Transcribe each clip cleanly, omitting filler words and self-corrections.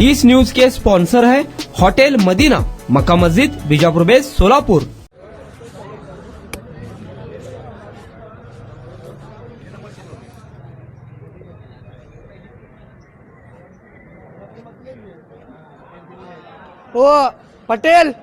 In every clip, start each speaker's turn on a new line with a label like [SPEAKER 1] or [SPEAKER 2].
[SPEAKER 1] इस news के sponsor है hotel Medina, मक्का मस्जिद, Bijapur base, Solapur.
[SPEAKER 2] ओ Patel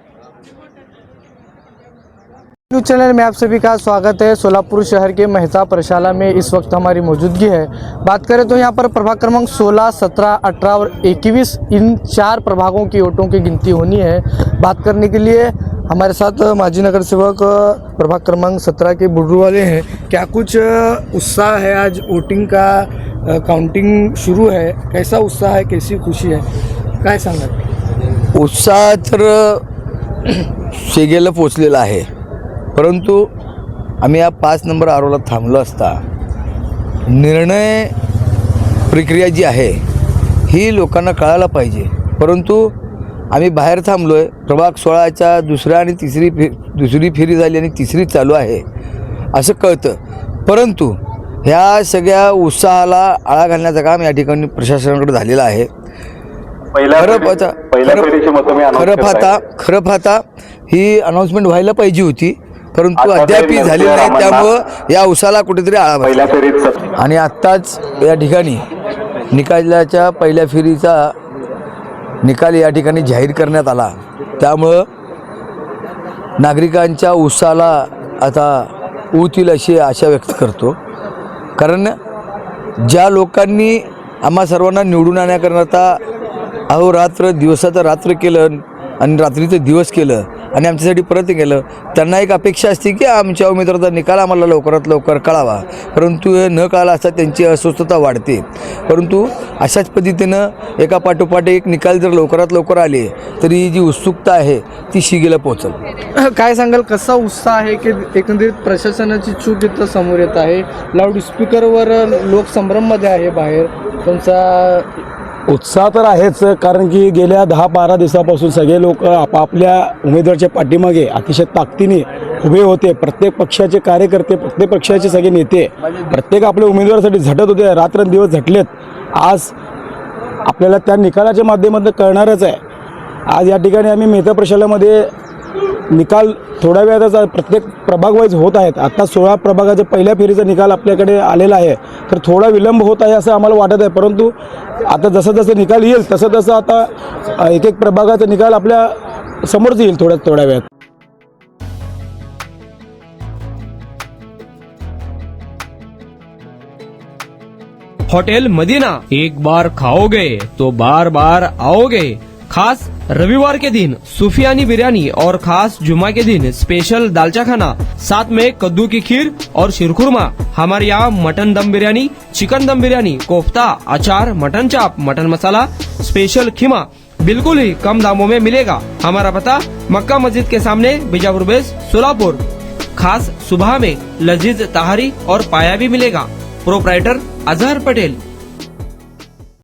[SPEAKER 2] news channel में आप सभी का स्वागत है। सोलापुर शहर के मेहता प्रशाला में इस वक्त हमारी मौजूदगी है। बात करें तो यहाँ पर प्रभाग क्रमांक 16, 17, 18 और 21 इन 4 प्रभागों की वोटों की गिनती होनी है। बात करने के लिए हमारे साथ माजी नगर सेवक प्रभाग क्रमांक 17 के बुड्रू वाले हैं। क्या कुछ उत्साह है? आज वोटिंग का काउंटिंग शुरू है, कैसा उत्साह है, कैसी खुशी है, काय सांगा?
[SPEAKER 3] उत्साह तर शेगेला पोचलेला आहे, परंतु आम्ही या 5 नंबर आरोला थांबलो असता निर्णय प्रक्रिया जी आहे ही लोकांना कळायला पाहिजे, परंतु आम्ही बाहेर थांबलो आहे। प्रभाग 16च्या दुसरी फेरी झाली आणि तिसरी चालू आहे असं कळतं, परंतु ह्या सगळ्या उत्साहाला आळा घालण्याचं काम या ठिकाणी प्रशासनाकडे झालेलं आहे। खरं पाहता ही अनाउन्समेंट व्हायला पाहिजे होती, परंतु अद्याप झाली नाही, त्यामुळं या उसाला कुठेतरी आळा बसला। आणि आत्ताच या ठिकाणी निकालाच्या पहिल्या फेरीचा निकाल या ठिकाणी जाहीर करण्यात आला, त्यामुळं नागरिकांच्या उत्साहाला आता ऊत येईल अशी आशा व्यक्त करतो। कारण ज्या लोकांनी आम्हा सर्वांना निवडून आणण्याकरता अहोरात्र दिवसाचं रात्र केलं आणि रात्रीचं दिवस केलं आणि आमच्यासाठी प्रयत्न केलं, त्यांना एक अपेक्षा असते की आमच्या उमेदवाराचा निकाल आम्हाला लवकरात लवकर कळावा, परंतु न कळाला असता त्यांची अस्वस्थता वाढते। परंतु अशाच पद्धतीनं एका पाठोपाठ एक निकाल जर लवकरात लवकर आले तरी जी उत्सुकता आहे ती शिगेला पोहोचल।
[SPEAKER 2] काय सांगाल, कसा उत्साह आहे की एकंदरीत प्रशासनाची चूक इथं समोर येत आहे, लाऊडस्पीकरवर लोक संभ्रममध्ये आहे बाहेर, त्यांचा
[SPEAKER 4] उत्साह तर आहेच, कारण की गेल्या 10-12 दिवसापासून सगळे लोक आपापल्या उमेदवाराच्या पाठीमागे अतिशय ताकदीने उभे होते। प्रत्येक पक्षाचे कार्यकर्ते, प्रत्येक पक्षाचे सगळे नेते प्रत्येक आपल्या उमेदवारासाठी झटत होते, रात्रंदिवस झटलेत। आज आपल्याला त्या निकालाच्या माध्यमातून कळणारच आहे। आज या ठिकाणी आम्ही मेहता प्रशालामध्ये निकाल थोड्या वेळातच प्रत्येक प्रभाग वाईज होत आहेत। आता 16 प्रभागाचा पहिल्या फेरीचा निकाल आपल्याकडे आलेला आहे, तर थोडा विलंब होत आहे असं आम्हाला वाटत आहे, परंतु आता जसं जसं निकाल येईल तसं तसं आता एक एक प्रभागाचा निकाल आपल्या समोरच येईल थोड्या वेळात।
[SPEAKER 1] होटल मदीना, एक बार खाओगे तो बार बार आओगे। खास रविवार के दिन सूफियानी बिरयानी और खास जुमा के दिन स्पेशल दालचा खाना, साथ में कद्दू की खीर और शीरखुरमा। हमारे यहाँ मटन दम बिरयानी, चिकन दम बिरयानी, कोफ्ता, अचार, मटन चाप, मटन मसाला, स्पेशल खीमा बिल्कुल ही कम दामों में मिलेगा। हमारा पता मक्का मस्जिद के सामने, बीजापुर बेस, सोलापुर। खास सुबह में लजीज तहारी और पाया भी मिलेगा। प्रोप्राइटर अजहर पटेल।